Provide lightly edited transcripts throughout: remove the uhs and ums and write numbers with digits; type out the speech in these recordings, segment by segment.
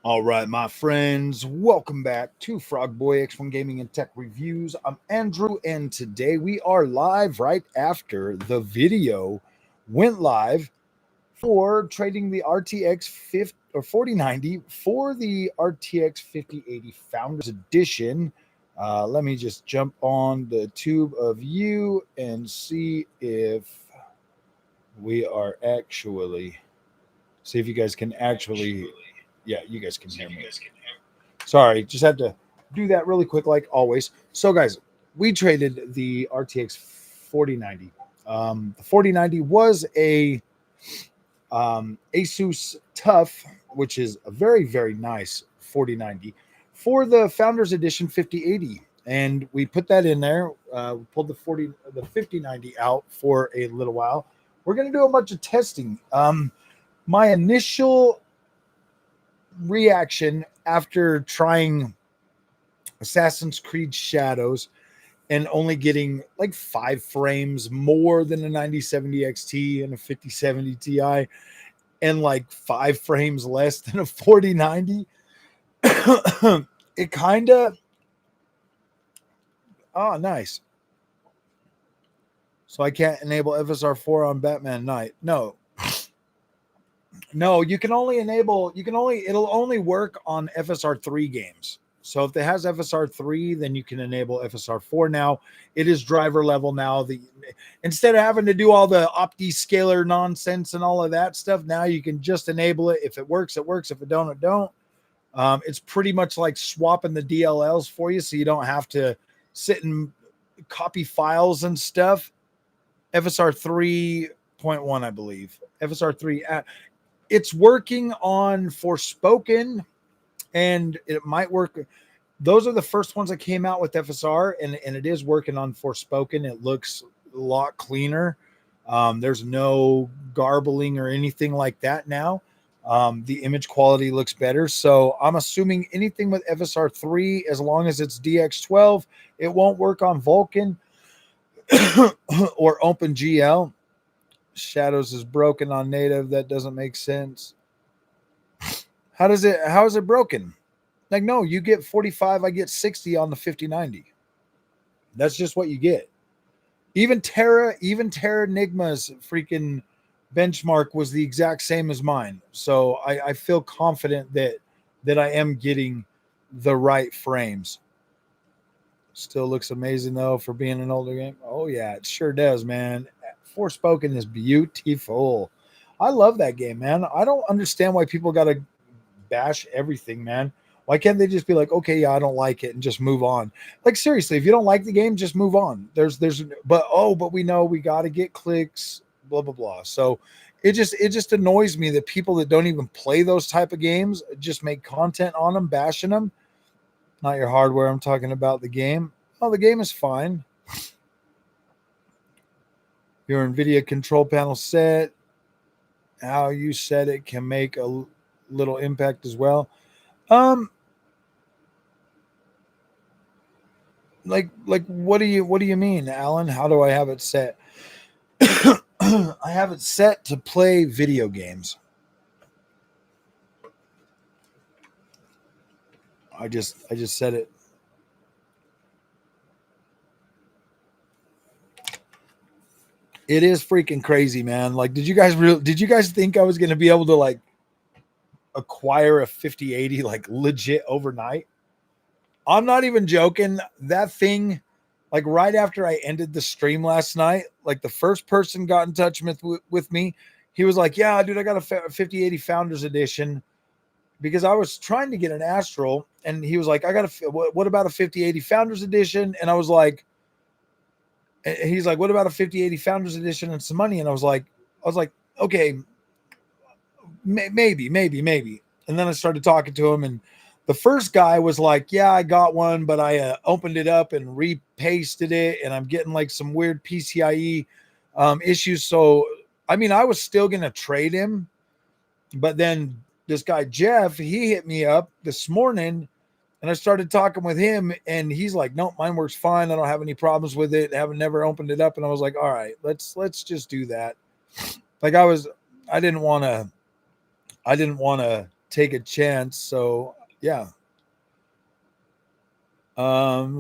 All right, my friends, welcome back to Frog Boy X1 Gaming and Tech Reviews. I'm Andrew, and today we are live right after the video went live for trading the RTX 4090 for the RTX 5080 Founders Edition. Let me just jump on the tube of you and see if we are actually, see if you guys can actually, yeah, you guys can hear me. Sorry, just had to do that really quick, like always. So, guys, we traded the RTX 4090. The 4090 was a Asus TUF, which is a very, very nice 4090, for the Founders Edition 5080. And we put that in there. We pulled the 5090 out for a little while. We're going to do a bunch of testing. My initial reaction after trying Assassin's Creed Shadows and only getting like 5 frames more than a 9070 XT and a 5070 Ti and like 5 frames less than a 4090, it kind of, nice. So I can't enable FSR4 on Batman Knight. No, you can only enable, it'll only work on FSR3 games. So if it has FSR3, then you can enable FSR4 now. It is driver level now. Instead of having to do all the OptiScaler nonsense and all of that stuff, now you can just enable it. If it works, it works. If it don't, it don't. It's pretty much like swapping the DLLs for you, so you don't have to sit and copy files and stuff. FSR 3.1, I believe. FSR 3. It's working on Forspoken, and it might work. Those are the first ones that came out with FSR, and it is working on Forspoken. It looks a lot cleaner. There's no garbling or anything like that now. The image quality looks better. So I'm assuming anything with FSR 3, as long as it's DX12, it won't work on Vulkan or OpenGL. Shadows is broken on native. That doesn't make sense. How is it broken? Like, no, you get 45, I get 60 on the 5090. That's just what you get. Even Terra Enigma's freaking benchmark was the exact same as mine. So I feel confident that I am getting the right frames. Still looks amazing though for being an older game. Oh yeah, it sure does, man. Forspoken is beautiful. I love that game, man. I don't understand why people got to bash everything, man. Why can't they just be like, okay, yeah, I don't like it, and just move on? Like, seriously, if you don't like the game, just move on. But we know we got to get clicks, blah blah blah. So it just annoys me that people that don't even play those type of games just make content on them, bashing them. Not your hardware. I'm talking about the game. Oh, the game is fine. Your NVIDIA control panel set, how you set it can make a little impact as well. Like what do you mean, Alan? How do I have it set? I have it set to play video games. I just set it. It is freaking crazy, man. Like, did you guys think I was going to be able to like acquire a 5080 like legit overnight? I'm not even joking. That thing, like right after I ended the stream last night, like the first person got in touch with me. He was like, yeah, dude, I got a 5080 Founders Edition because I was trying to get an Astral. And he was like, what about a 5080 Founders Edition? And I was like, he's like, what about a 5080 Founders Edition and some money? And I was like, okay, maybe. And then I started talking to him, and the first guy was like, yeah, I got one, but I opened it up and repasted it, and I'm getting like some weird PCIe issues. So, I mean, I was still going to trade him, but then this guy, Jeff, he hit me up this morning, and I started talking with him, and he's like, nope, mine works fine. I don't have any problems with it. I haven't never opened it up. And I was like, all right, let's just do that. Like I didn't want to take a chance. So yeah.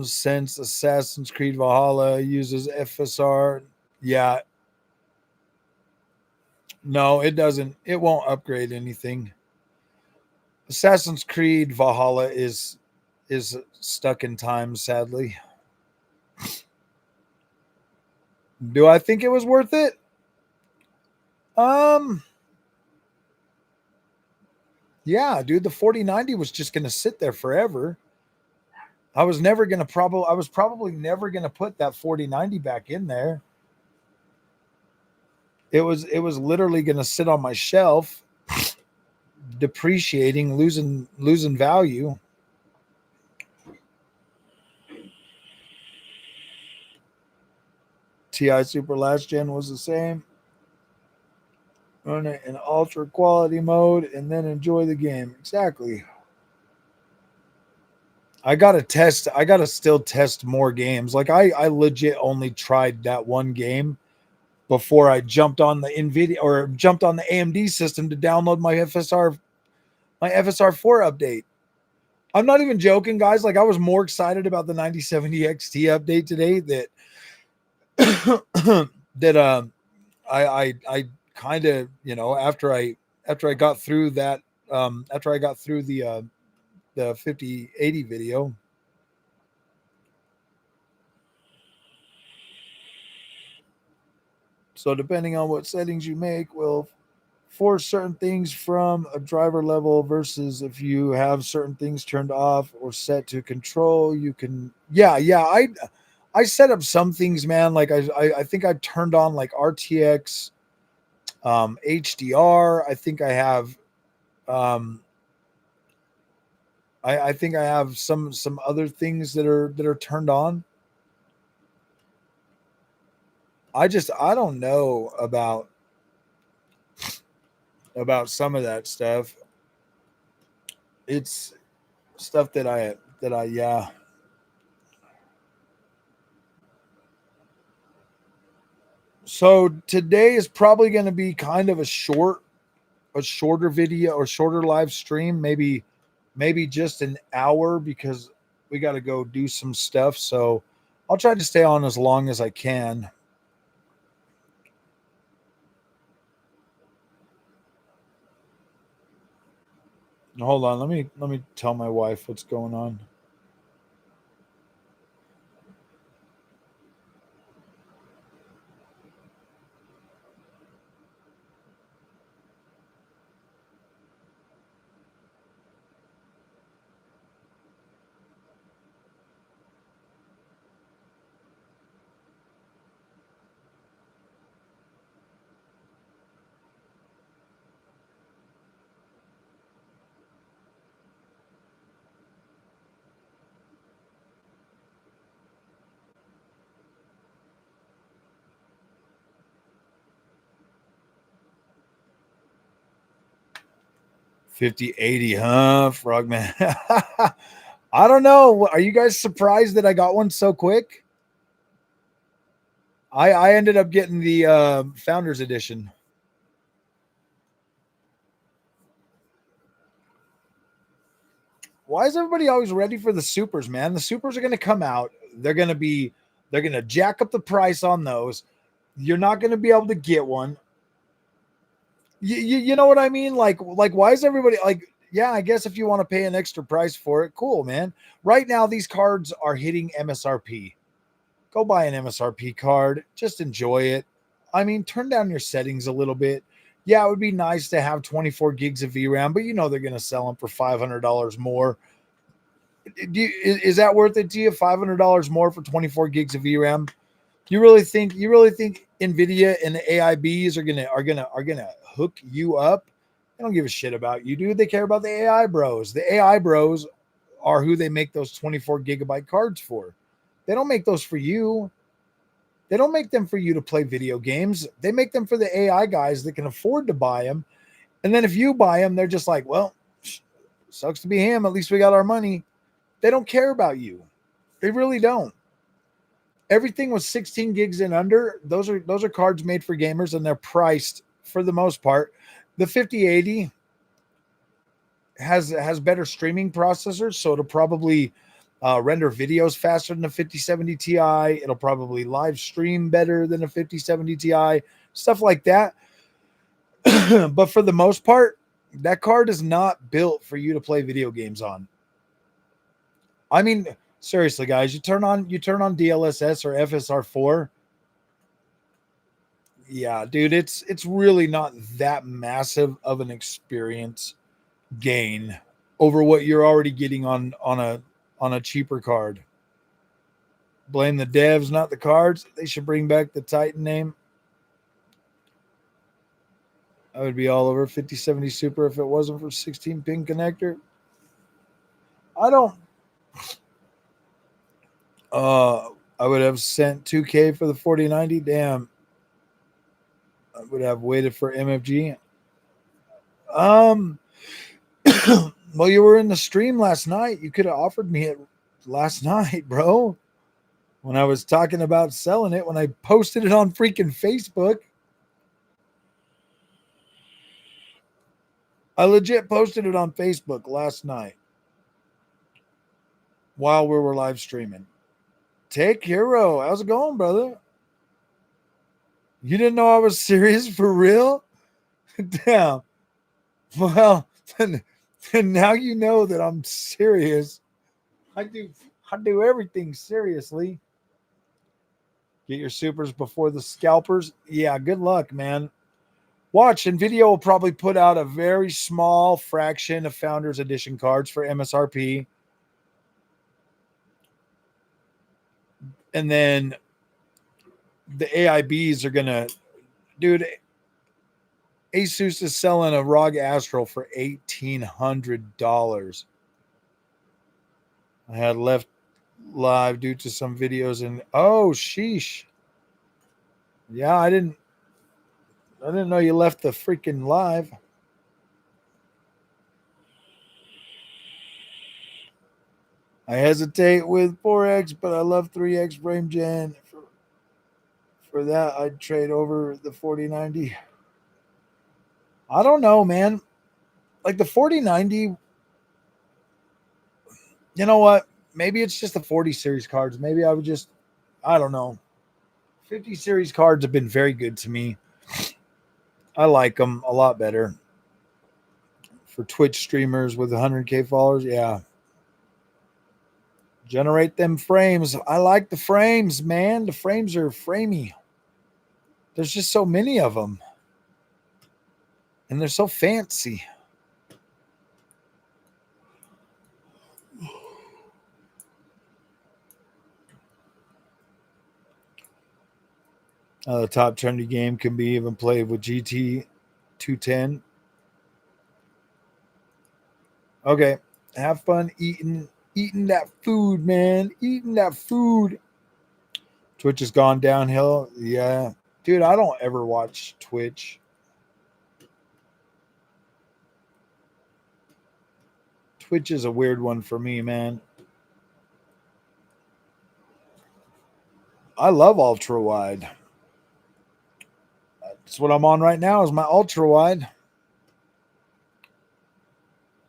Since Assassin's Creed Valhalla uses FSR, yeah, no, it doesn't. It won't upgrade anything. Assassin's Creed Valhalla is stuck in time, sadly. Do I think it was worth it? Um, yeah, dude, the 4090 was just gonna sit there forever. I was probably never gonna put that 4090 back in there. It was literally gonna sit on my shelf, depreciating, losing value. TI Super Last Gen was the same. Run it in ultra quality mode and then enjoy the game. Exactly. I gotta still test more games. Like I legit only tried that one game before I jumped on the NVIDIA or jumped on the AMD system to download my FSR 4 update. I'm not even joking, guys. Like I was more excited about the 9070 XT update today that I kind of, after I got through that after I got through the 5080 video. So depending on what settings you make will force certain things from a driver level versus if you have certain things turned off or set to control, you can I set up some things, man. Like I think I turned on like RTX HDR. I think I have um I think I have some other things that are turned on. I don't know about some of that stuff. It's stuff that I yeah. So today is probably going to be kind of a shorter video or shorter live stream, maybe just an hour because we got to go do some stuff. So I'll try to stay on as long as I can. Hold on, let me tell my wife what's going on. Fifty 80, huh, Frogman? I don't know. Are you guys surprised that I got one so quick? I ended up getting the Founders Edition. Why is everybody always ready for the supers, man? The supers are going to come out. They're going to jack up the price on those. You're not going to be able to get one. You know what I mean? Like why is everybody like? Yeah, I guess if you want to pay an extra price for it, cool, man. Right now, these cards are hitting MSRP. Go buy an MSRP card. Just enjoy it. I mean, turn down your settings a little bit. Yeah, it would be nice to have 24 gigs of VRAM, but you know they're going to sell them for $500 more. Is that worth it to you? $500 more for 24 gigs of VRAM? You really think NVIDIA and the AIBs are gonna hook you up? They don't give a shit about you, dude. They care about the AI bros. The AI bros are who they make those 24 gigabyte cards for. They don't make those for you. They don't make them for you to play video games. They make them for the AI guys that can afford to buy them. And then if you buy them, they're just like, well, sucks to be him. At least we got our money. They don't care about you. They really don't. Everything was 16 gigs and under. Those are cards made for gamers, and they're priced for the most part. The 5080, has better streaming processors, so it'll probably render videos faster than a 5070 Ti. It'll probably live stream better than a 5070 Ti, stuff like that. But for the most part, that card is not built for you to play video games on. I mean, seriously, guys, you turn on DLSS or FSR4. Yeah, dude, it's really not that massive of an experience gain over what you're already getting on a cheaper card. Blame the devs, not the cards. They should bring back the Titan name. I would be all over 5070 Super if it wasn't for 16 pin connector. I don't. I would have sent 2K for the 4090. Damn, I would have waited for MFG. Um, well, you were in the stream last night. You could have offered me it last night, bro. When I was talking about selling it, when I posted it on freaking Facebook. I legit posted it on Facebook last night while we were live streaming. Take Hero. How's it going, brother? You didn't know I was serious for real? Damn. Well, then now you know that I'm serious. I do everything seriously. Get your supers before the scalpers. Yeah, good luck, man. Watch, NVIDIA will probably put out a very small fraction of Founders Edition cards for MSRP. And then the AIBs are going to, dude, Asus is selling a ROG Astral for $1,800. I had left live due to some videos and oh sheesh. Yeah, I didn't know you left the freaking live. I hesitate with 4X, but I love 3X frame gen. For that, I'd trade over the 4090. I don't know, man. Like the 4090, you know what? Maybe it's just the 40 series cards. Maybe I would just, I don't know. 50 series cards have been very good to me. I like them a lot better. For Twitch streamers with 100K followers, yeah. Generate them frames. I like the frames, man. The frames are framey. There's just so many of them. And they're so fancy. The top trendy game can be even played with GT 210. Okay. Have fun eating that food, man. Eating that food. Twitch has gone downhill. Yeah. Dude, I don't ever watch Twitch. Twitch is a weird one for me, man. I love ultra wide. That's what I'm on right now is my ultra wide.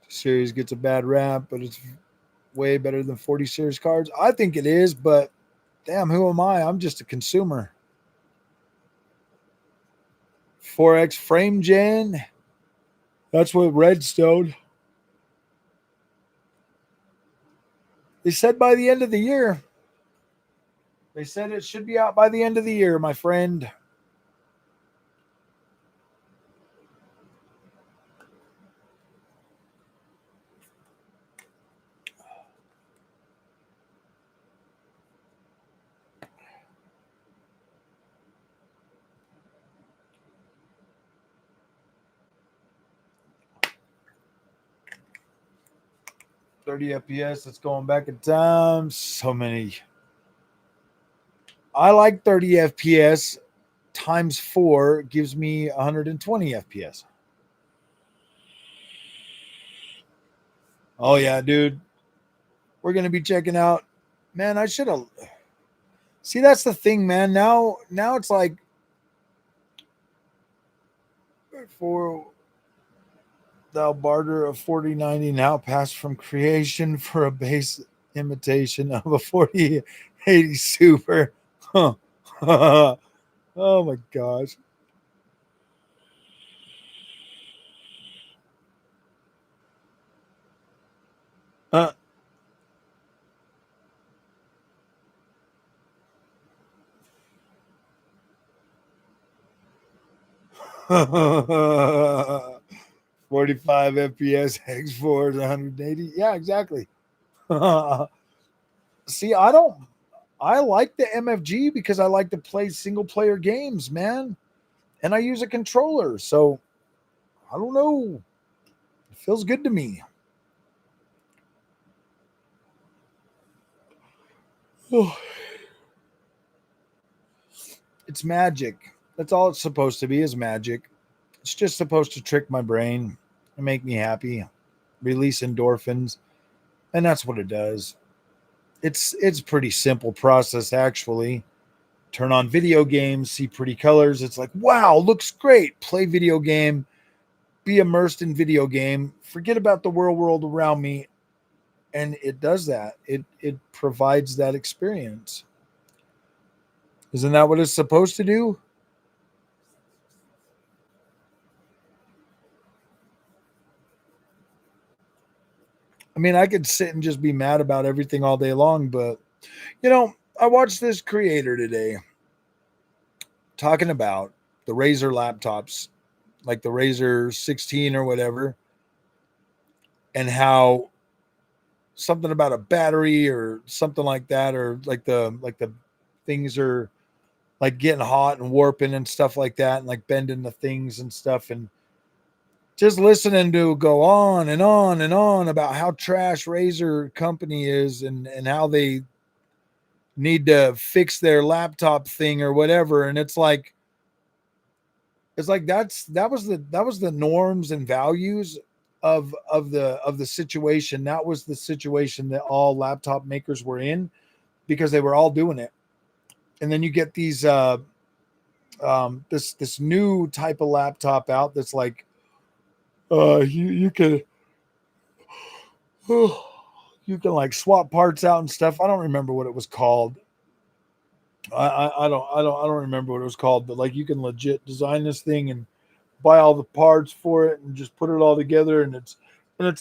Series gets a bad rap, but it's way better than 40 series cards. I think it is, but damn, who am I? I'm just a consumer. 4X frame gen. That's what Redstone. They said by the end of the year. They said it should be out by the end of the year, my friend. .30 FPS. It's going back in time. So many. I like 30 FPS times 4 gives me 120 FPS. Oh yeah, dude. We're gonna be checking out. Man, I should have. See, that's the thing, man. Now it's like for Thou barter of 4090 now passed from creation for a base imitation of a 4080 Super. Huh. Oh my gosh. Uh, 45 FPS, X4 is 180. Yeah, exactly. See, I like the MFG because I like to play single player games, man. And I use a controller. So I don't know. It feels good to me. It's magic. That's all it's supposed to be is magic. It's just supposed to trick my brain and make me happy, release endorphins, and that's what it does. It's pretty simple process actually. Turn on video games, see pretty colors. It's like, wow, looks great. Play video game, be immersed in video game, forget about the real world around me, and it does that. It provides that experience. Isn't that what it's supposed to do? I mean, I could sit and just be mad about everything all day long, but you know, I watched this creator today talking about the Razer laptops, like the Razer 16 or whatever, and how something about a battery or something like that, or like the things are like getting hot and warping and stuff like that, and like bending the things and stuff, and just listening to go on and on and on about how trash Razer company is, and how they need to fix their laptop thing or whatever. And it's like that was the norms and values of the situation. That was the situation that all laptop makers were in, because they were all doing it. And then you get these this new type of laptop out that's like you can you can like swap parts out and stuff. I don't remember what it was called. I don't remember what it was called, but like you can legit design this thing and buy all the parts for it and just put it all together, and it's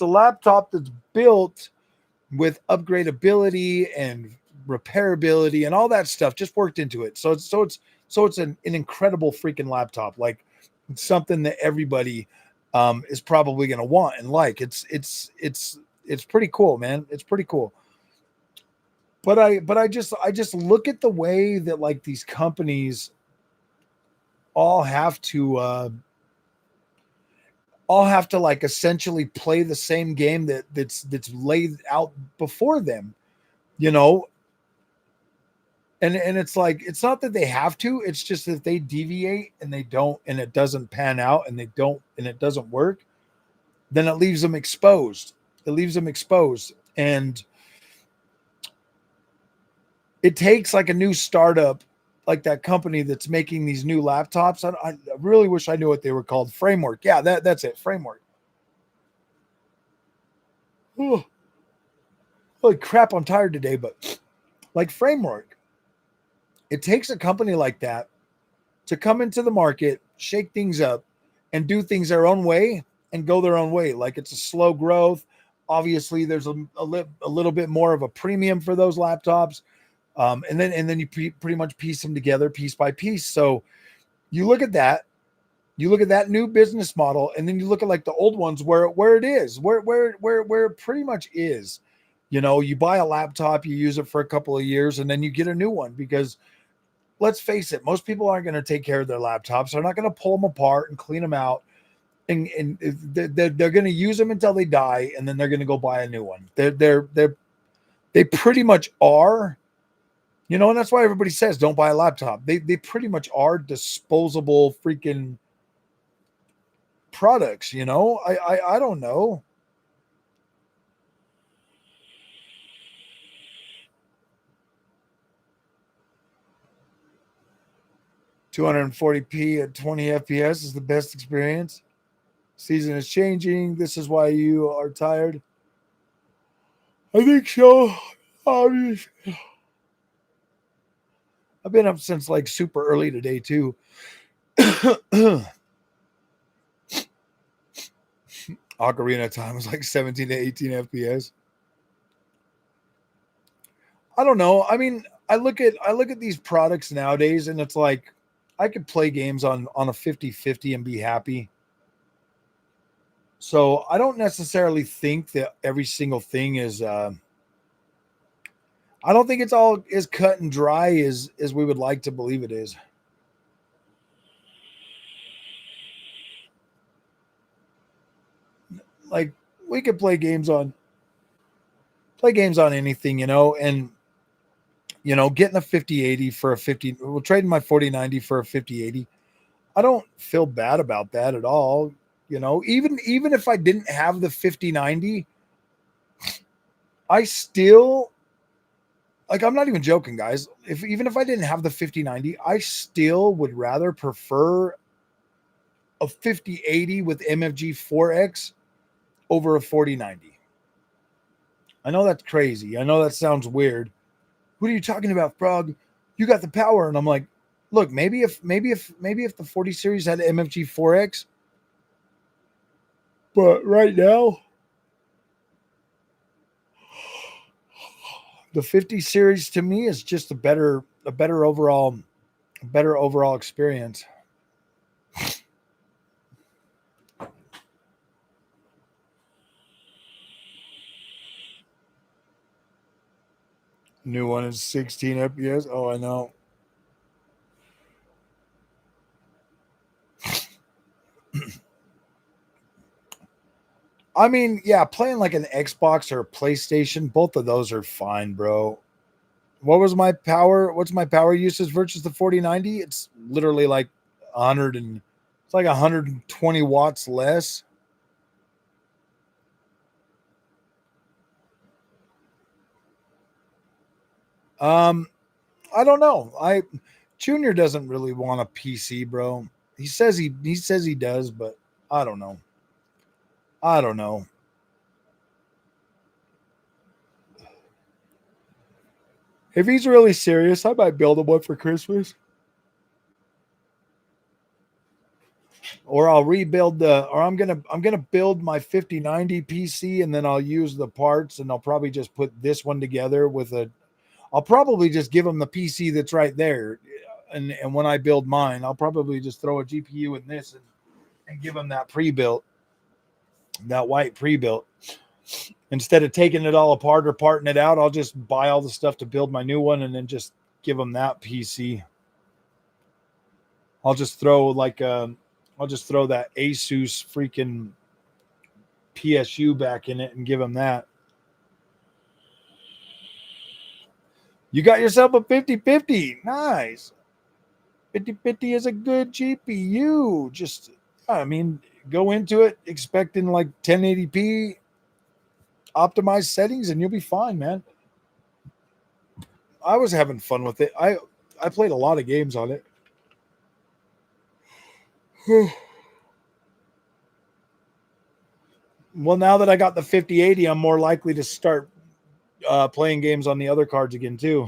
a laptop that's built with upgradability and repairability and all that stuff just worked into it. So it's an incredible freaking laptop. Like it's something that everybody is probably going to want and like. It's pretty cool, man. It's pretty cool. But I just look at the way that like these companies all have to like essentially play the same game that's laid out before them, you know. And it's like, it's not that they have to, it's just that they deviate and they don't, and it doesn't pan out, and they don't, and it doesn't work, then it leaves them exposed. It leaves them exposed. And it takes like a new startup, like that company that's making these new laptops. I really wish I knew what they were called. Framework. Yeah, that's it. Framework. Oh, holy crap, I'm tired today, but like Framework, it takes a company like that to come into the market, shake things up, and do things their own way and go their own way. Like it's a slow growth. Obviously, there's a little bit more of a premium for those laptops, and then you pretty much piece them together piece by piece. So you look at that, you look at that new business model, and then you look at like the old ones where it is, where it pretty much is. You know, you buy a laptop, you use it for a couple of years, and then you get a new one because let's face it, most people aren't going to take care of their laptops. They're not going to pull them apart and clean them out. And they're going to use them until they die, and then they're going to go buy a new one. They pretty much are, you know, and that's why everybody says don't buy a laptop. They pretty much are disposable freaking products. You know, I don't know. 240p at 20 FPS is the best experience. Season is changing. This is why you are tired. I think so. Obviously. I've been up since like super early today too. Ocarina time was like 17 to 18 FPS. I don't know. I mean, I look at these products nowadays and it's like I could play games on a 50-50 and be happy. So I don't necessarily think that every single thing is I don't think it's all as cut and dry as we would like to believe it is. Like we could play games on anything, and getting a 5080 for a 50, well, trading my 4090 for a 5080. I don't feel bad about that at all. Even if I didn't have the 5090, I still, like, I'm not even joking, guys. Even if I didn't have the 5090, I still would rather prefer a 5080 with MFG 4X over a 4090. I know that's crazy. I know that sounds weird. What are you talking about, Frog? You got the power. And I'm like, look, maybe if the 40 series had MFG 4X, but right now the 50 series to me is just a better overall experience. New one is 16 FPS. Oh, I know. I mean, yeah, playing like an Xbox or a PlayStation, both of those are fine, bro. What's my power usage versus the 4090? It's literally like 120 watts less. I don't know. Junior doesn't really want a PC, bro. He says he does, but I don't know. I don't know. If he's really serious, I might build him one for Christmas. Or I'll rebuild I'm gonna build my 5090 PC and then I'll use the parts and I'll probably just put this one together I'll probably just give him the PC that's right there. And when I build mine, I'll probably just throw a GPU in this and give him that pre-built, that white pre-built. Instead of taking it all apart or parting it out, I'll just buy all the stuff to build my new one and then just give him that PC. I'll just throw that Asus freaking PSU back in it and give him that. You got yourself a 5050. Nice. 5050 is a good GPU. Just, I mean, go into it expecting like 1080p optimized settings and you'll be fine, man. I was having fun with it. I played a lot of games on it. Well, now that I got the 5080, I'm more likely to start playing games on the other cards again too.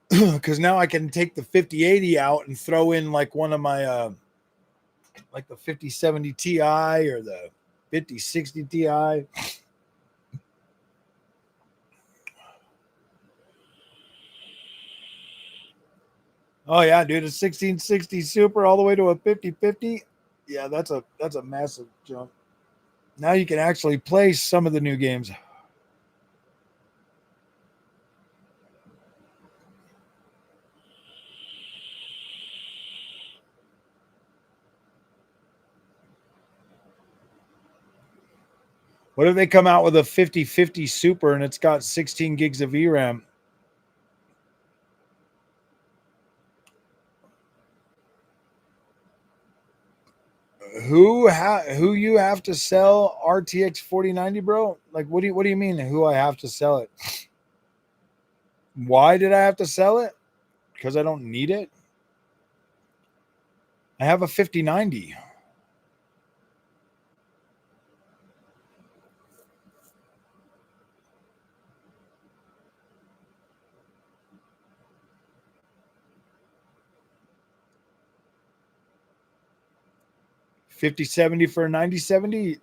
Because now I can take the 5080 out and throw in like one of my like the 5070 Ti or the 5060 Ti. Oh yeah, dude, a 1660 Super all the way to a 5050. Yeah, that's a massive jump. Now you can actually play some of the new games. What if they come out with a 5050 Super and it's got 16 gigs of VRAM? Who you have to sell RTX 4090, bro? Like what do you mean who I have to sell it? Why did I have to sell it? Because I don't need it. I have a 5090. $5070 for a 9070,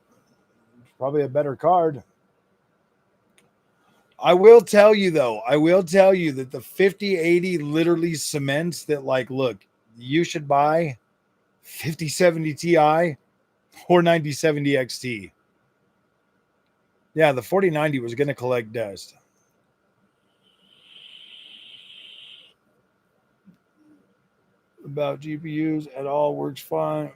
probably a better card. I will tell you though, that the 5080 literally cements that, like, look, you should buy 5070 Ti or 9070 XT. Yeah, the 4090 was going to collect dust. About GPUs at all works fine.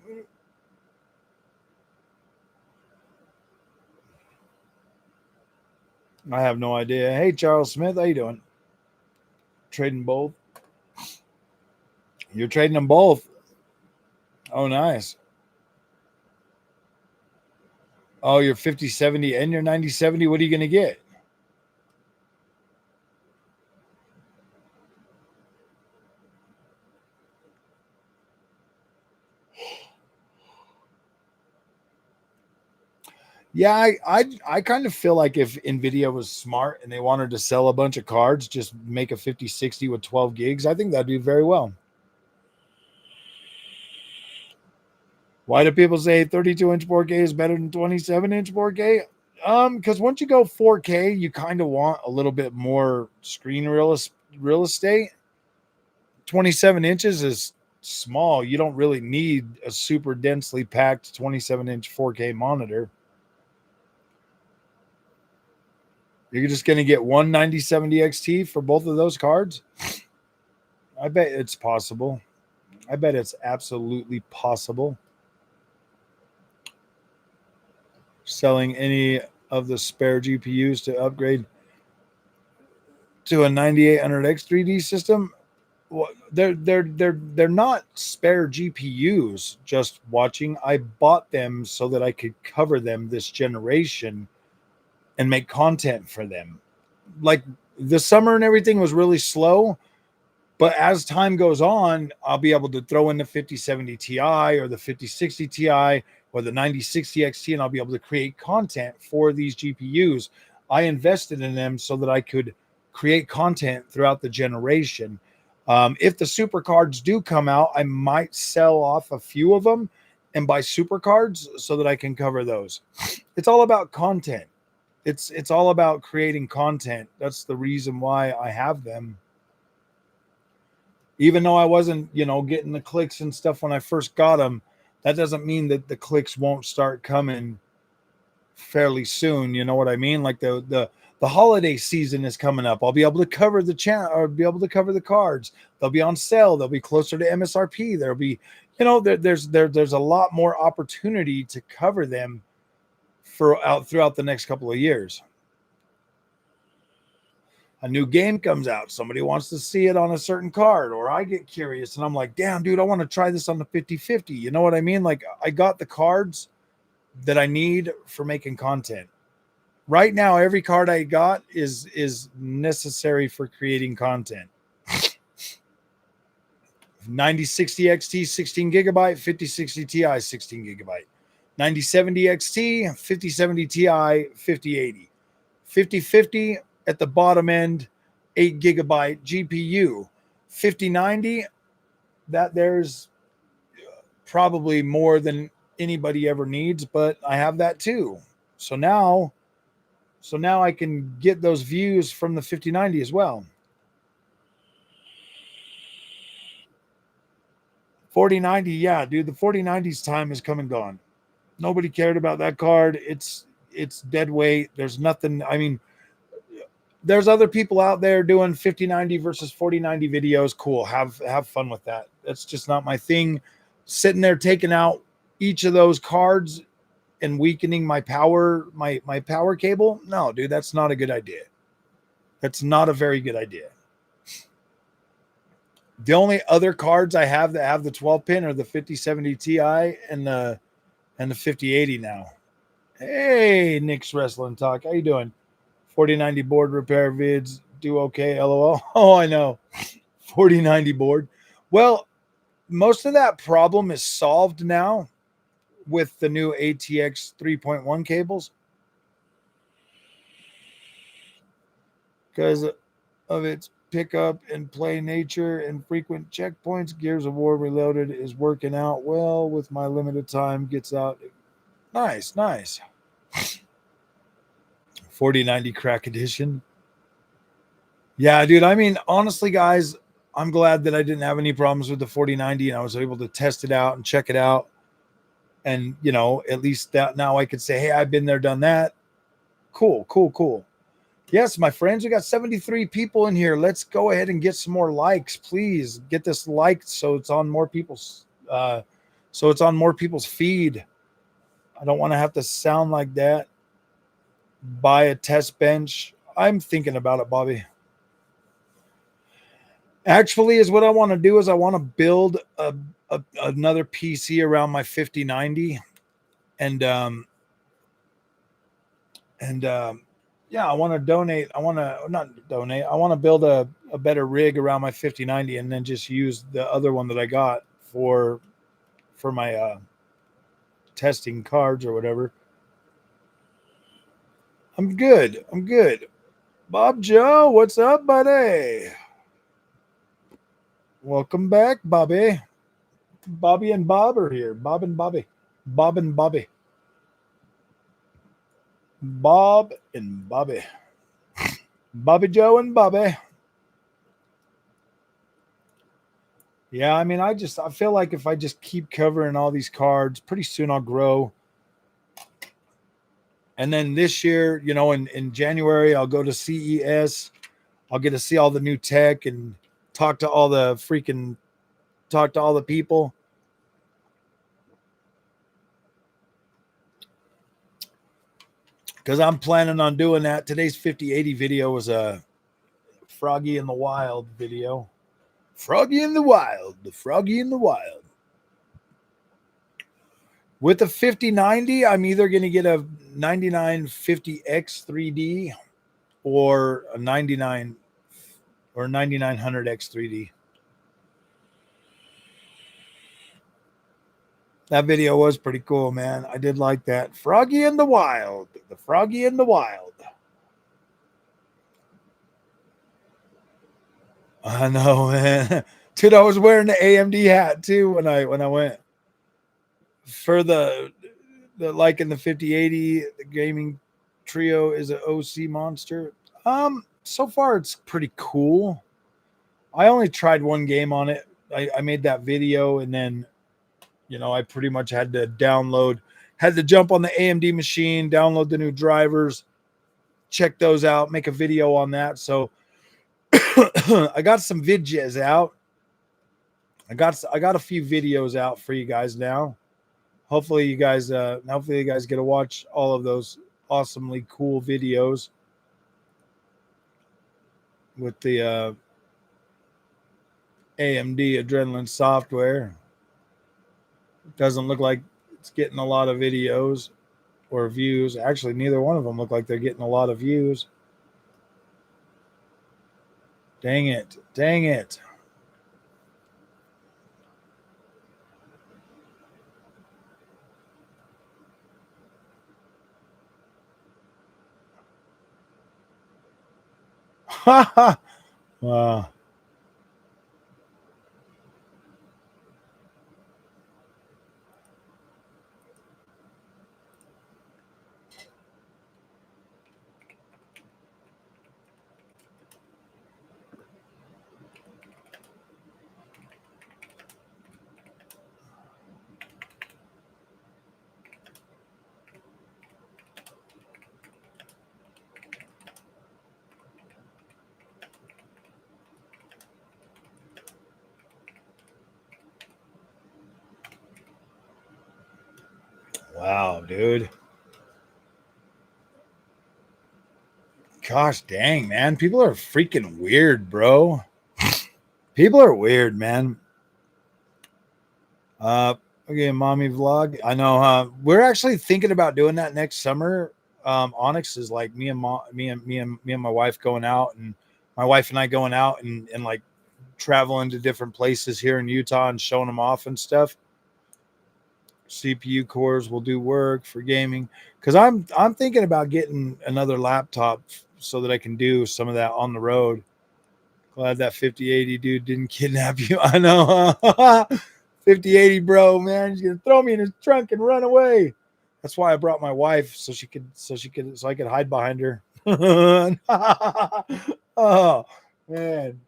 I have no idea. Hey, Charles Smith, how you doing? Trading both? You're trading them both. Oh, nice. Oh, your 5070 and your 9070. What are you going to get? Yeah, I kind of feel like if NVIDIA was smart and they wanted to sell a bunch of cards, just make a 5060 with 12 gigs. I think that'd do very well. Why do people say 32-inch 4K is better than 27-inch 4K? Because once you go 4K, you kind of want a little bit more screen real estate. 27 inches is small. You don't really need a super densely packed 27-inch 4K monitor. You're just going to get one 9070 XT for both of those cards? I bet it's possible. I bet it's absolutely possible. Selling any of the spare GPUs to upgrade to a 9800X 3D system. Well, they're not spare GPUs. Just watching. I bought them so that I could cover them this generation and make content for them. Like the summer and everything was really slow, but as time goes on, I'll be able to throw in the 5070 Ti or the 5060 Ti or the 9060 XT, and I'll be able to create content for these GPUs. I invested in them so that I could create content throughout the generation. If the super cards do come out, I might sell off a few of them and buy super cards so that I can cover those. It's all about content. It's all about creating content. That's the reason why I have them. Even though I wasn't, getting the clicks and stuff when I first got them, that doesn't mean that the clicks won't start coming fairly soon. You know what I mean? Like the holiday season is coming up. I'll be able to cover the channel or be able to cover the cards. They'll be on sale. They'll be closer to MSRP. There'll be, there's a lot more opportunity to cover them throughout the next couple of years. A new game comes out, somebody wants to see it on a certain card, or I get curious and I'm like, damn, dude, I want to try this on the 5050. You know what I mean? Like, I got the cards that I need for making content. Right now, every card I got is necessary for creating content. 9060 XT 16 gigabyte, 5060 Ti 16 gigabyte, 9070 XT, 5070 Ti 5080, 5050 at the bottom end, 8 gigabyte GPU, 5090. That there's probably more than anybody ever needs, but I have that too. So now I can get those views from the 5090 as well. 4090, yeah, dude, the 4090's time is come and gone. Nobody cared about that card. It's dead weight. There's nothing. I mean, there's other people out there doing 5090 versus 4090 videos. Cool. Have fun with that. That's just not my thing. Sitting there taking out each of those cards and weakening my power cable. No, dude, that's not a good idea. That's not a very good idea. The only other cards I have that have the 12 pin are the 5070 Ti and the 5080 now. Hey, Nick's Wrestling Talk. How you doing? 4090 board repair vids. do okay, lol. Oh, I know. 4090 board. Well, most of that problem is solved now with the new ATX 3.1 cables because of its pickup and play nature and frequent checkpoints. Gears of War Reloaded is working out well with my limited time. Gets out. Nice, nice. 4090 crack edition. Yeah, dude. I mean, honestly, guys, I'm glad that I didn't have any problems with the 4090 and I was able to test it out and check it out. And, you know, at least that now I could say, hey, I've been there, done that. Cool, cool, cool. Yes, my friends, we got 73 people in here. Let's go ahead and get some more likes. Please get this liked so it's on more people's feed. I don't want to have to sound like that. Buy a test bench. I'm thinking about it, Bobby. Actually, is what I want to do is I want to build another PC around my 5090 and yeah, I want to donate. I want to not donate. I want to build a better rig around my 5090 and then just use the other one that I got for my testing cards or whatever. I'm good. I'm good. Bob Joe, what's up, buddy? Welcome back, Bobby. Bobby and Bob are here. Bob and Bobby. Bob and Bobby. Bob and Bobby. Bobby Joe and Bobby. Yeah, I mean, I feel like if I just keep covering all these cards, pretty soon I'll grow. And then this year, you know, in January, I'll go to CES. I'll get to see all the new tech and talk to all the people. Because I'm planning on doing that. Today's 5080 video was a Froggy in the Wild video. Froggy in the Wild. The Froggy in the Wild. With the 5090, I'm either going to get a 9950X 3D or a 99 or 9900X 3D. That video was pretty cool, man. I did like that. Froggy in the Wild. The Froggy in the Wild. I know, man. Dude, I was wearing the AMD hat too when I went. For the like in the 5080, the gaming trio is an OC monster. So far it's pretty cool. I only tried one game on it. I made that video and then, you know, I pretty much had to jump on the AMD machine, download the new drivers, check those out, make a video on that. So I got some vidges out. I got a few videos out for you guys now. Hopefully you guys get to watch all of those awesomely cool videos with the AMD Adrenaline software. It doesn't look like it's getting a lot of videos or views. Actually, neither one of them look like they're getting a lot of views. Dang it. Dang it. Wow. Wow, dude. Gosh dang, man. People are freaking weird, bro. People are weird, man. Okay, mommy vlog. I know. We're actually thinking about doing that next summer. Onyx is like me and my wife going out and My wife and I going out and like traveling to different places here in Utah and showing them off and stuff. CPU cores will do work for gaming because I'm thinking about getting another laptop so that I can do some of that on the road. Glad that 5080 dude didn't kidnap you. I know. 5080 bro, man, he's gonna throw me in his trunk and run away. That's why I brought my wife so I could hide behind her. Oh man.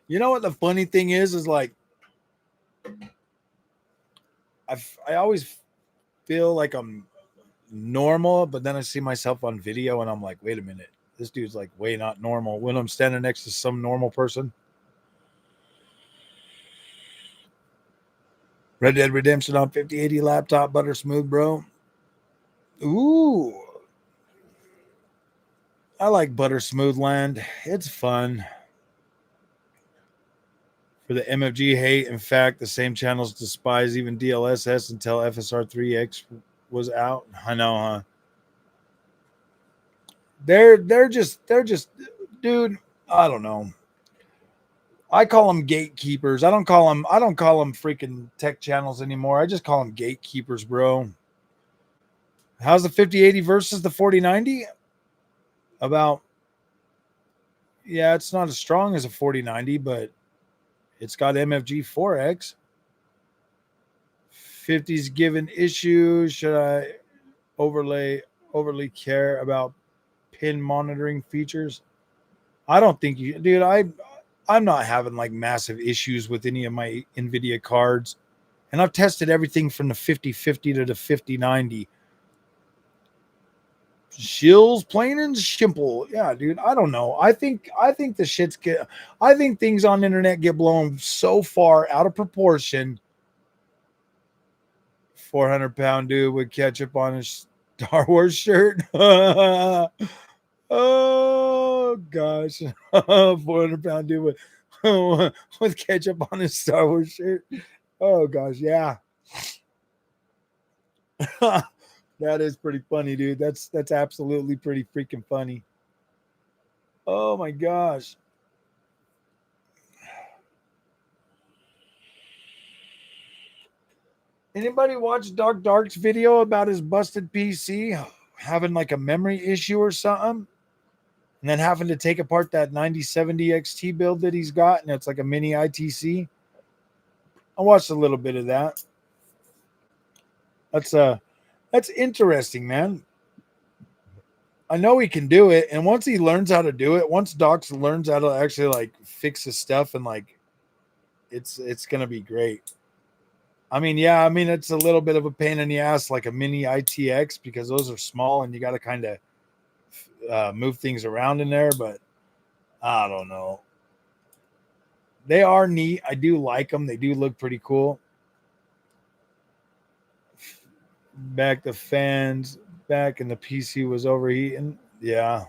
You know what the funny thing is like I always feel like I'm normal, but then I see myself on video and I'm like, wait a minute, this dude's like way not normal when I'm standing next to some normal person. Red Dead Redemption on 5080 laptop, butter smooth, bro. Ooh, I like butter smooth land. It's fun. For the MFG hate, in fact, the same channels despise even DLSS until FSR3X was out. I know, huh? They're just dude, I don't know. I call them gatekeepers. I don't call them freaking tech channels anymore. I just call them gatekeepers, bro. How's the 5080 versus the 4090? About, yeah, it's not as strong as a 4090, but it's got MFG 4X. 50's given issues. Should I overly care about pin monitoring features? I don't think you, dude. I'm not having like massive issues with any of my NVIDIA cards, and I've tested everything from the 5050 to the 5090. Shills, plain and simple. Yeah, dude. I don't know. I think the shit's get. I think things on the internet get blown so far out of proportion. 400-pound dude with ketchup on his Star Wars shirt. Oh gosh, 400-pound dude with ketchup on his Star Wars shirt. Oh gosh, yeah. That is pretty funny, dude. That's absolutely pretty freaking funny. Oh my gosh. Anybody watch Dark's video about his busted PC having like a memory issue or something? And then having to take apart that 9070 XT build that he's got, and it's like a mini ITC. I watched a little bit of that. That's interesting, man. I know he can do it, and once he learns how to do it, once Docs learns how to actually like fix his stuff, and like it's gonna be great. I mean, yeah, I mean it's a little bit of a pain in the ass, like a mini ITX, because those are small and you got to kind of move things around in there. But I don't know. They are neat. I do like them. They do look pretty cool. Back the fans back, and the PC was overheating. Yeah.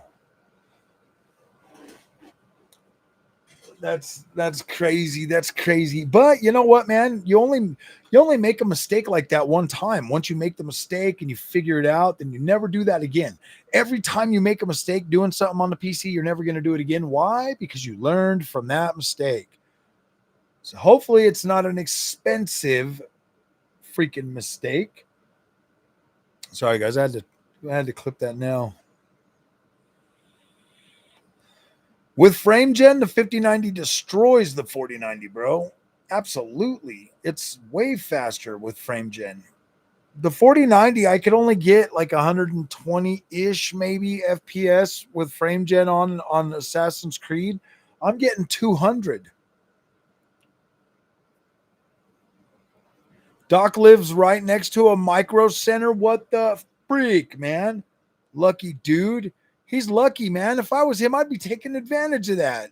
That's crazy. That's crazy. But you know what, man? You only make a mistake like that one time. Once you make the mistake and you figure it out, then you never do that again. Every time you make a mistake doing something on the PC, you're never going to do it again. Why? Because you learned from that mistake. So hopefully it's not an expensive freaking mistake. Sorry guys, I had to clip that now. With frame gen, the 5090 destroys the 4090, bro. Absolutely. It's way faster with frame gen. The 4090, I could only get like 120-ish maybe FPS with frame gen on Assassin's Creed. I'm getting 200. Doc lives right next to a micro center. What the freak, man? Lucky dude. He's lucky, man. If I was him, I'd be taking advantage of that.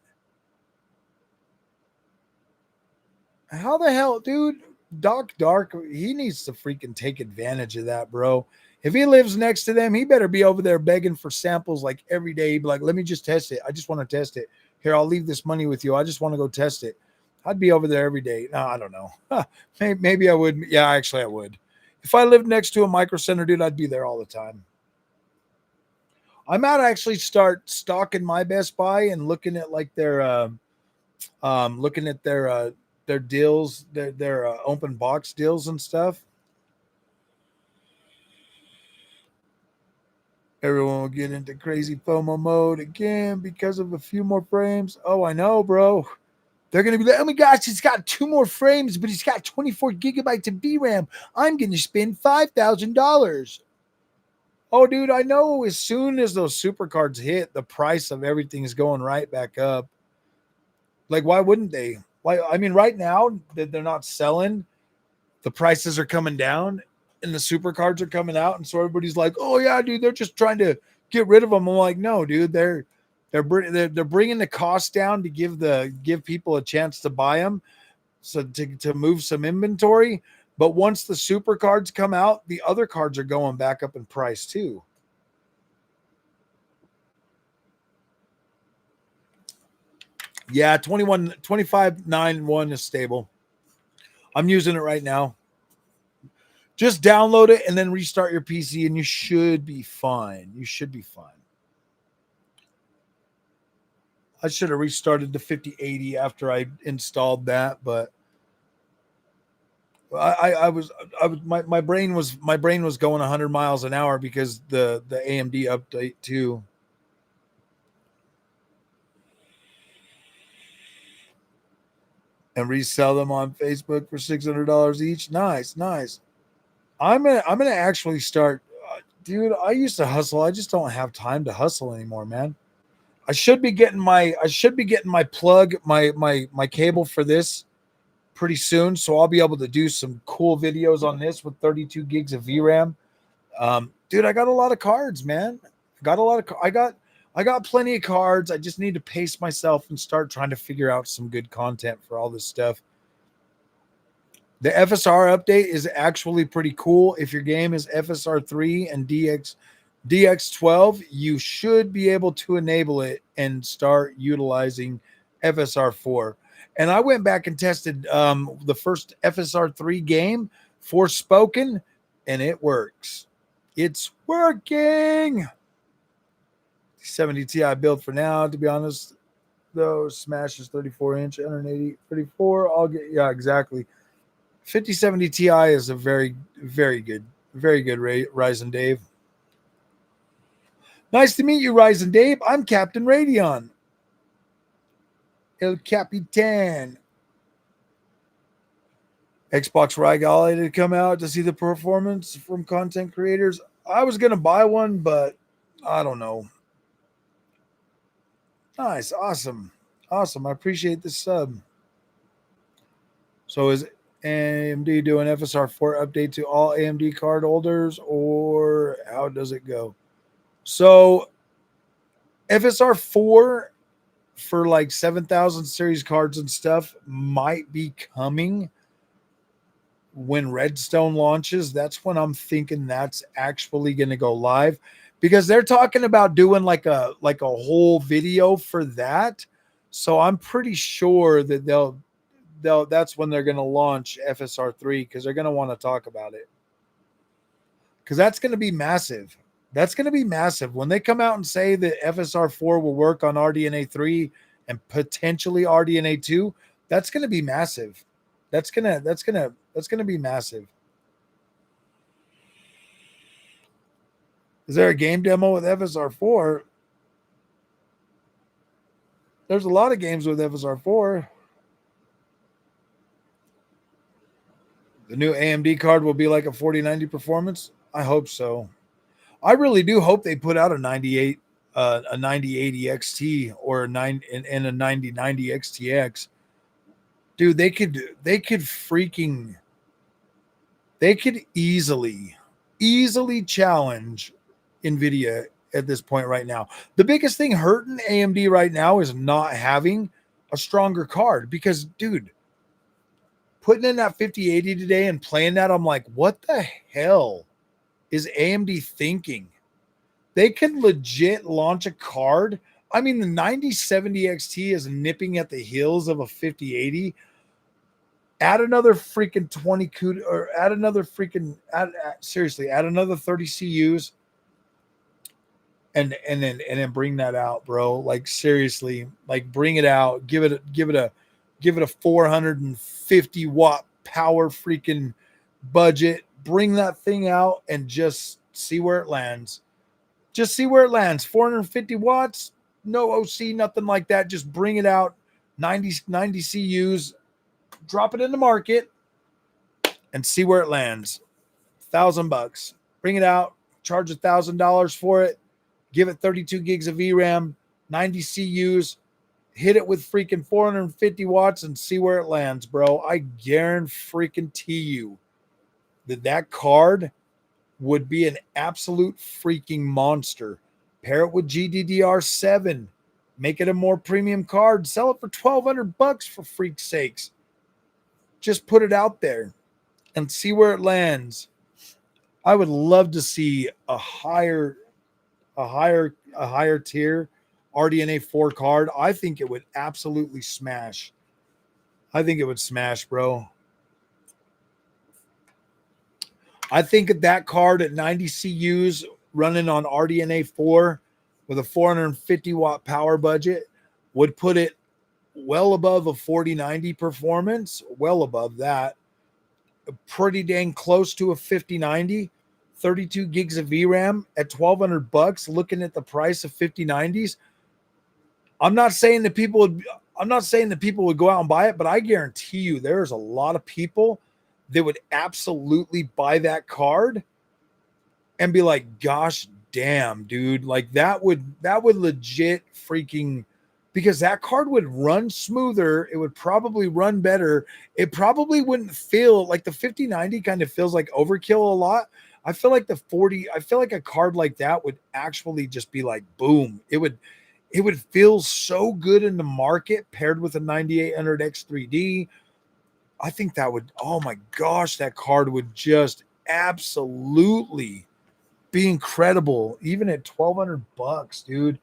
How the hell, dude? Doc Dark, he needs to freaking take advantage of that, bro. If he lives next to them, he better be over there begging for samples like every day. He'd be like, let me just test it. I just want to test it. Here, I'll leave this money with you. I just want to go test it. I'd be over there every day. No, I don't know. Maybe I would. Yeah, actually, I would. If I lived next to a Micro Center, dude, I'd be there all the time. I might actually start stalking my Best Buy and looking at like looking at their deals, their open box deals and stuff. Everyone will get into crazy FOMO mode again because of a few more frames. Oh, I know, bro. They're going to be like, oh my gosh, he's got 2 more frames, but he's got 24 gigabytes of VRAM. I'm going to spend $5,000. Oh, dude, I know as soon as those super cards hit, the price of everything is going right back up. Like, why wouldn't they? Why? I mean, right now that they're not selling, the prices are coming down and the super cards are coming out. And so everybody's like, oh, yeah, dude, they're just trying to get rid of them. I'm like, no, dude, they're bringing the cost down to give people a chance to buy them, so to move some inventory. But once the super cards come out, the other cards are going back up in price too. Yeah, 2591 is stable. I'm using it right now. Just download it and then restart your PC and you should be fine. You should be fine. I should have restarted the 5080 after I installed that, but my brain was going 100 miles an hour because the AMD update too. And resell them on Facebook for $600 each. Nice. I'm gonna actually start, dude. I used to hustle. I just don't have time to hustle anymore, man. I should be getting my plug, my cable for this pretty soon, so I'll be able to do some cool videos on this with 32 gigs of VRAM. Dude, I got a lot of cards, man. I got plenty of cards. I just need to pace myself and start trying to figure out some good content for all this stuff. The FSR update is actually pretty cool. If your game is FSR 3 and DX12, you should be able to enable it and start utilizing FSR 4. And I went back and tested the first FSR 3 game, Forspoken, and it works. It's working. 70 Ti build for now, to be honest. Though Smash is 34-inch, 180, 34. I'll get, yeah, exactly. 5070 Ti is a very good Ryzen Dave. Nice to meet you, Ryzen Dave. I'm Captain Radeon. El Capitan. Xbox Rygala to come out to see the performance from content creators. I was going to buy one, but I don't know. Nice. Awesome. I appreciate the sub. So is AMD doing FSR 4 update to all AMD card holders, or how does it go? So FSR 4 for like 7,000 series cards and stuff might be coming when Redstone launches. That's when I'm thinking that's actually going to go live, because they're talking about doing like a whole video for that. So I'm pretty sure that they'll that's when they're going to launch FSR 3, because they're going to want to talk about it, because that's going to be massive. That's going to be massive when they come out and say that FSR 4 will work on RDNA 3 and potentially RDNA 2. That's going to be massive. That's going to be massive. Is there a game demo with FSR 4? There's a lot of games with FSR 4. The new AMD card will be like a 4090 performance. I hope so. I really do hope they put out a 9080 XT or a 9090 XTX. Dude, they could easily challenge NVIDIA at this point right now. The biggest thing hurting AMD right now is not having a stronger card, because, dude, putting in that 5080 today and playing that, I'm like, what the hell is AMD thinking? They can legit launch a card. I mean, the 9070 XT is nipping at the heels of a 5080, add another freaking 20 CUDA, or add another freaking seriously, add another 30 CUs and then bring that out, bro. Like seriously, like bring it out. Give it a 450 watt power freaking budget. Bring that thing out and just see where it lands. Just see where it lands. 450 watts, no OC, nothing like that. Just bring it out. 90 CUs, drop it in the market and see where it lands. $1,000. Bring it out, charge $1,000 for it, give it 32 gigs of VRAM, 90 CUs, hit it with freaking 450 watts and see where it lands, bro. I guarantee you that card would be an absolute freaking monster. Pair it with GDDR7, make it a more premium card, sell it for $1,200 for freak's sakes. Just put it out there and see where it lands. I would love to see a higher tier RDNA 4 card. I think it would absolutely smash. I think it would smash, bro. I think that card at 90 CUs running on RDNA 4 with a 450 watt power budget would put it well above a 4090 performance, well above that. Pretty dang close to a 5090, 32 gigs of VRAM at $1,200. Looking at the price of 5090s, I'm not saying that people would go out and buy it, but I guarantee you there's a lot of people that would absolutely buy that card and be like, gosh damn, dude, like that would legit freaking, because that card would run smoother. It would probably run better. It probably wouldn't feel like the 5090 kind of feels like overkill a lot. I feel like a card like that would actually just be like, boom. It would feel so good in the market paired with a 9800X 3D. I think that would, oh my gosh, that card would just absolutely be incredible, even at $1,200, dude.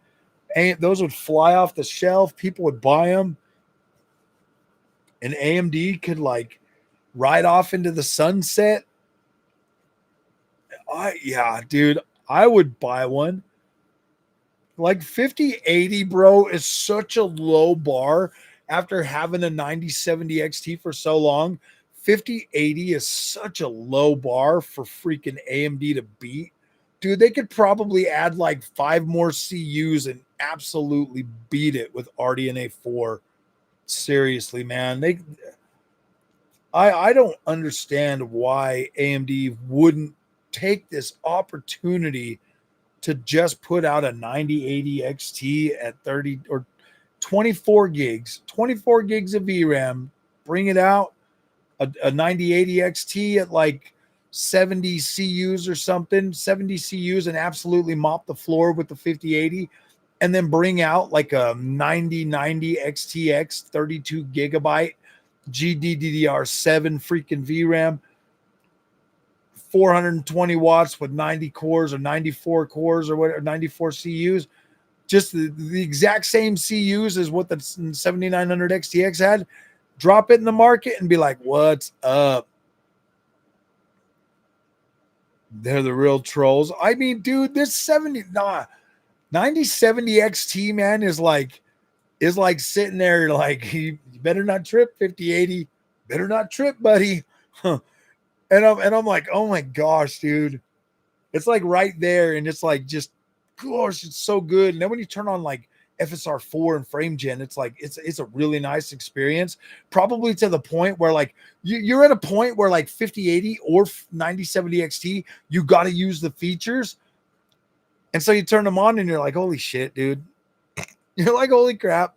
And those would fly off the shelf. People would buy them, and AMD could like ride off into the sunset. Yeah, dude, I would buy one. Like 5080, bro, is such a low bar after having a 9070 XT for so long. 5080 is such a low bar for freaking AMD to beat. Dude, they could probably add like 5 more CUs and absolutely beat it with RDNA 4. Seriously, man. I don't understand why AMD wouldn't take this opportunity to just put out a 9080 XT at 30 or 24 gigs of VRAM, bring it out, a 9080 XT at like 70 CUs or something, 70 CUs, and absolutely mop the floor with the 5080, and then bring out like a 9090 XTX 32 gigabyte GDDR7 freaking VRAM, 420 watts with 90 cores or 94 cores or whatever, 94 CUs, just the exact same CUs as what the 7900 XTX had. Drop it in the market and be like, what's up? They're the real trolls. I mean, dude, this 9070 XT, man, is like sitting there like, you better not trip, 5080. Better not trip, buddy. Huh. And I'm like, oh my gosh, dude. It's like right there, and it's like, just gosh, it's so good. And then when you turn on like FSR 4 and frame gen, it's like it's a really nice experience. Probably to the point where like you're at a point where like 5080 or 9070 XT, you got to use the features. And so you turn them on and you're like, holy shit, dude. You're like, holy crap.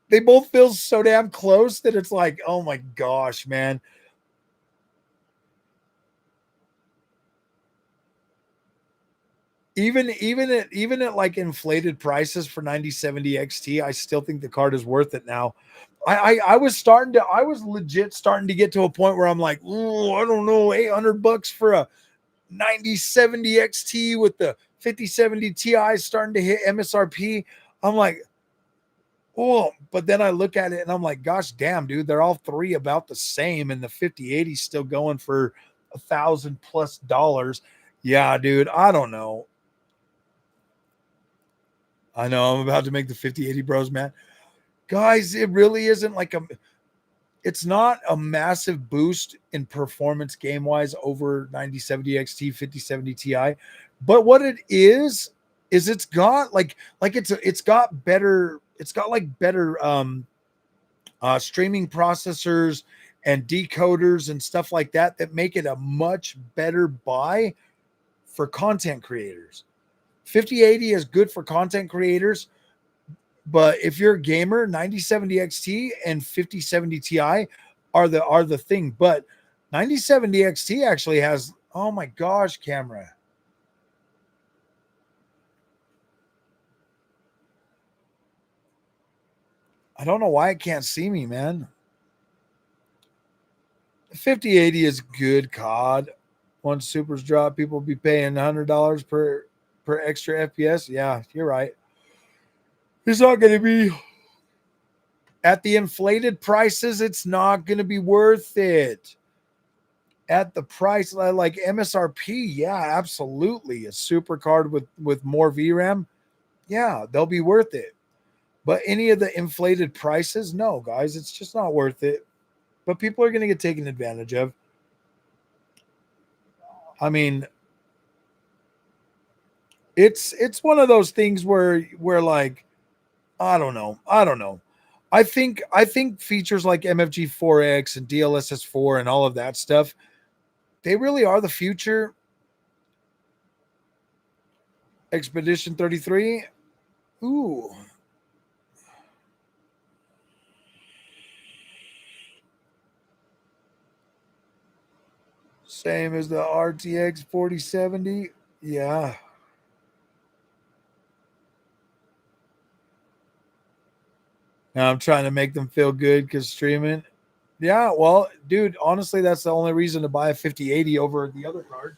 They both feel so damn close that it's like, oh my gosh, man. Even at like inflated prices for 9070 XT, I still think the card is worth it now. I was legit starting to get to a point where I'm like, oh, I don't know, $800 for a 9070 XT with the 5070 Ti starting to hit MSRP. I'm like, Oh, but then I look at it and I'm like, gosh damn, dude, they're all three about the same, and the 5080 is still going for $1,000+. Yeah, dude, I don't know. I know I'm about to make the 5080 bros, man. Guys, it really isn't like it's not a massive boost in performance game wise over 9070 XT, 5070 Ti. But what it is it's got it's got better, it's got like better streaming processors and decoders and stuff like that that make it a much better buy for content creators. 5080 is good for content creators, but if you're a gamer, 9070 XT and 5070 Ti are the thing. But 9070 XT actually has, oh my gosh, camera. I don't know why it can't see me, man. 5080 is good COD. Once supers drop, people will be paying $100 per extra FPS. Yeah, you're right. It's not going to be at the inflated prices. It's not going to be worth it. At the price like MSRP, yeah, absolutely. A super card with more VRAM, yeah, they'll be worth it. But any of the inflated prices, no, guys, it's just not worth it. But people are going to get taken advantage of. I mean, it's one of those things where like I don't know. I think features like MFG4X and DLSS4 and all of that stuff, they really are the future. Expedition 33. Ooh. Same as the RTX 4070. Yeah. Now I'm trying to make them feel good because streaming. Yeah, well, dude, honestly, that's the only reason to buy a 5080 over the other card.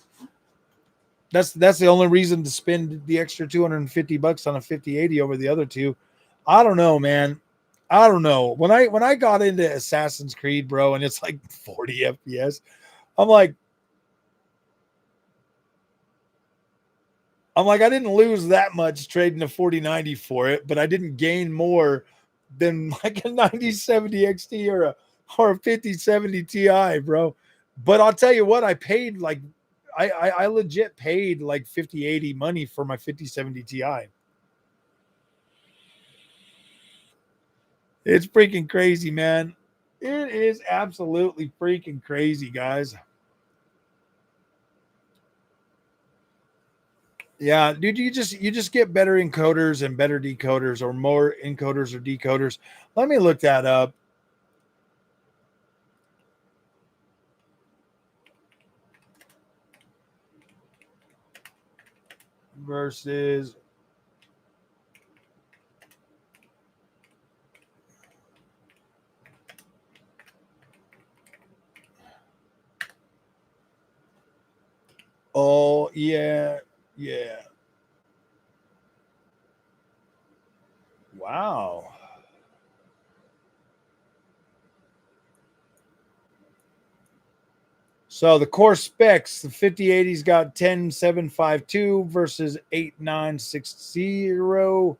That's the only reason to spend the extra $250 on a 5080 over the other two. I don't know, man. I don't know. When I got into Assassin's Creed, bro, and it's like 40 FPS, I'm like, I didn't lose that much trading a 4090 for it, but I didn't gain more than like a 9070 XT or a 5070 Ti, bro. But I'll tell you what, I paid like I legit paid like 5080 money for my 5070 Ti. It's freaking crazy, man. It is absolutely freaking crazy, guys. Yeah, dude, you just get better encoders and better decoders, or more encoders or decoders. Let me look that up. Versus oh yeah, yeah. Wow. So the core specs, the 5080's got 10752 versus 8960.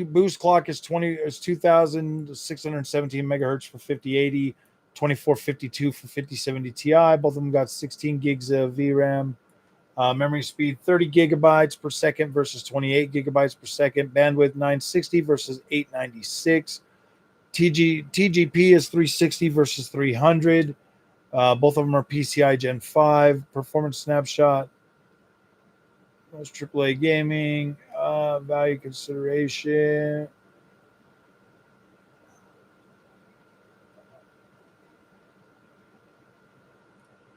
Boost clock is 2617 megahertz for 5080, 2452 for 5070 Ti. Both of them got 16 gigs of VRAM. Memory speed 30 gigabytes per second versus 28 gigabytes per second. Bandwidth 960 versus 896. TGP is 360 versus 300. Both of them are PCI Gen 5. Performance snapshot. Most AAA gaming. Value consideration.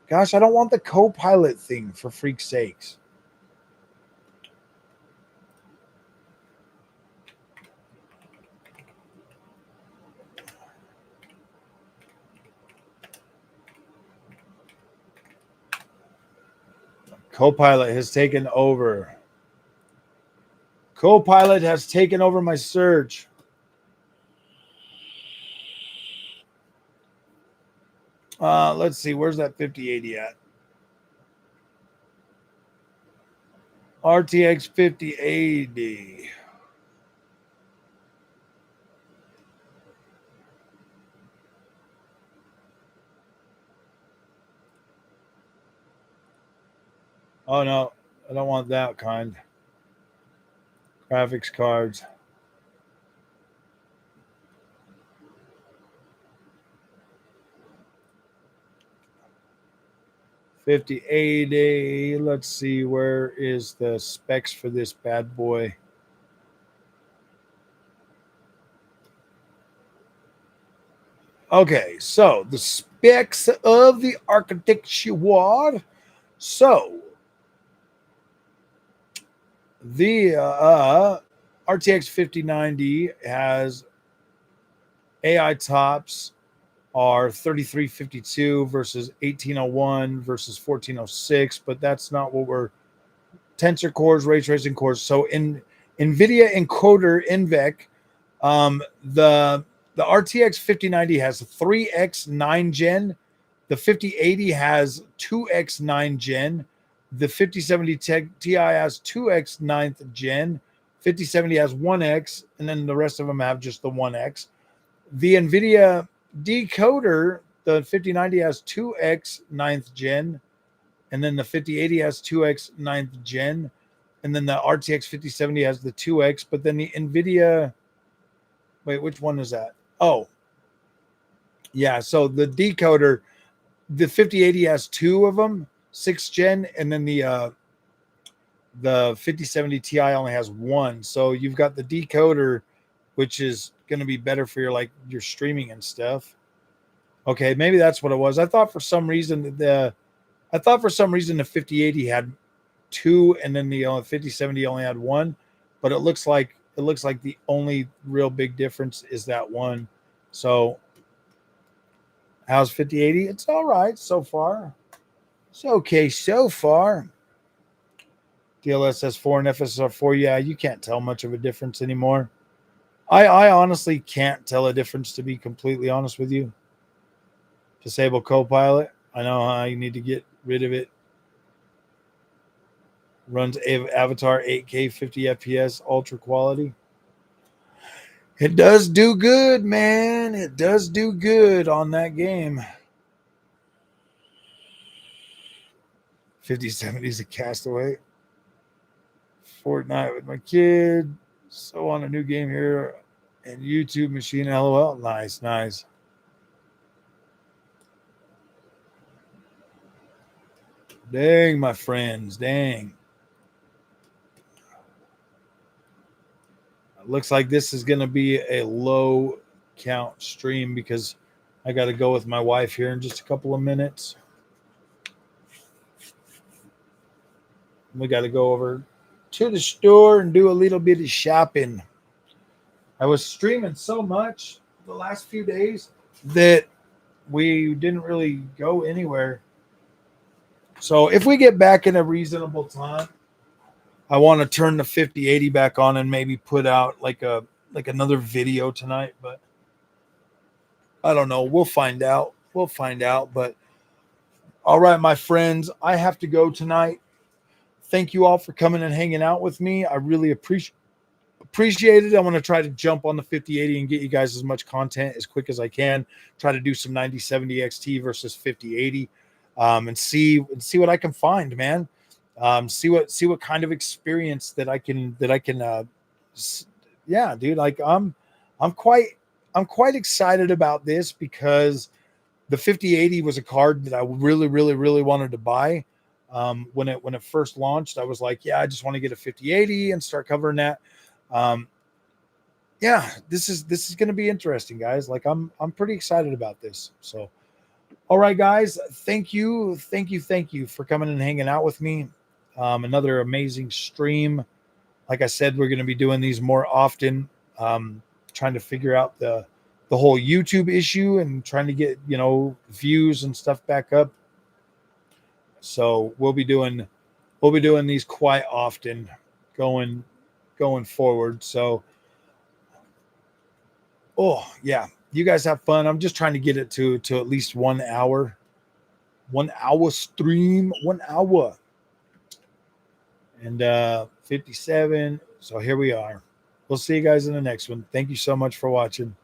Gosh, I don't want the co-pilot thing for freak's sakes. Co-pilot has taken over. Copilot has taken over my search. Let's see, where's that 5080 at? RTX 5080. Oh no, I don't want that kind. Graphics cards. $5080. Let's see, where is the specs for this bad boy? Okay, so the specs of the architecture. So the RTX 5090 has AI tops are 3352 versus 1801 versus 1406, but that's not what we're tensor cores, ray tracing cores. So in NVIDIA encoder NVEC, the RTX 5090 has 3x 9 gen, the 5080 has 2x 9 gen, the 5070 Ti has 2x 9th gen, 5070 has 1x, and then the rest of them have just the 1x. The NVIDIA decoder, the 5090 has 2x 9th gen, and then the 5080 has 2x 9th gen, and then the RTX 5070 has the 2x, but then the NVIDIA, wait, which one is that? Oh, yeah, so the decoder, the 5080 has two of them, 6th gen, and then the 5070 Ti only has one. So you've got the decoder, which is going to be better for your streaming and stuff. Okay, maybe that's what it was. I thought for some reason the 5080 had two, and then the 5070 only had one. But it looks like the only real big difference is that one. So how's 5080? It's all right so far. It's okay so far. DLSS4 and FSR4, yeah, you can't tell much of a difference anymore. I honestly can't tell a difference, to be completely honest with you. Disable Copilot. I know how you need to get rid of it. Runs Avatar 8K 50 FPS ultra quality. It does do good, man. It does do good on that game. 5070's a Castaway. Fortnite with my kid. So on a new game here. And YouTube machine LOL. Nice, nice. Dang, my friends. Dang. It looks like this is going to be a low count stream because I got to go with my wife here in just a couple of minutes. We got to go over to the store and do a little bit of shopping. I was streaming so much the last few days that we didn't really go anywhere. So if we get back in a reasonable time, I want to turn the 5080 back on and maybe put out like another video tonight, but I don't know. We'll find out. We'll find out. But all right, my friends, I have to go tonight. Thank you all for coming and hanging out with me. I really appreciate it. I want to try to jump on the 5080 and get you guys as much content as quick as I can. Try to do some 9070 XT versus 5080, and see what I can find, man. See what kind of experience that I can. Yeah, dude. Like I'm quite excited about this because the 5080 was a card that I really, really, really wanted to buy. When it first launched, I was like, yeah, I just want to get a 5080 and start covering that. Yeah, this is going to be interesting, guys. Like I'm pretty excited about this. So, all right, guys, thank you for coming and hanging out with me. Another amazing stream. Like I said, we're going to be doing these more often. Trying to figure out the whole YouTube issue and trying to get views and stuff back up. So we'll be doing these quite often, going going forward. So, oh yeah, you guys have fun. I'm just trying to get it to at least 1 hour. 1 hour stream, 1 hour. And 57. So here we are. We'll see you guys in the next one. Thank you so much for watching.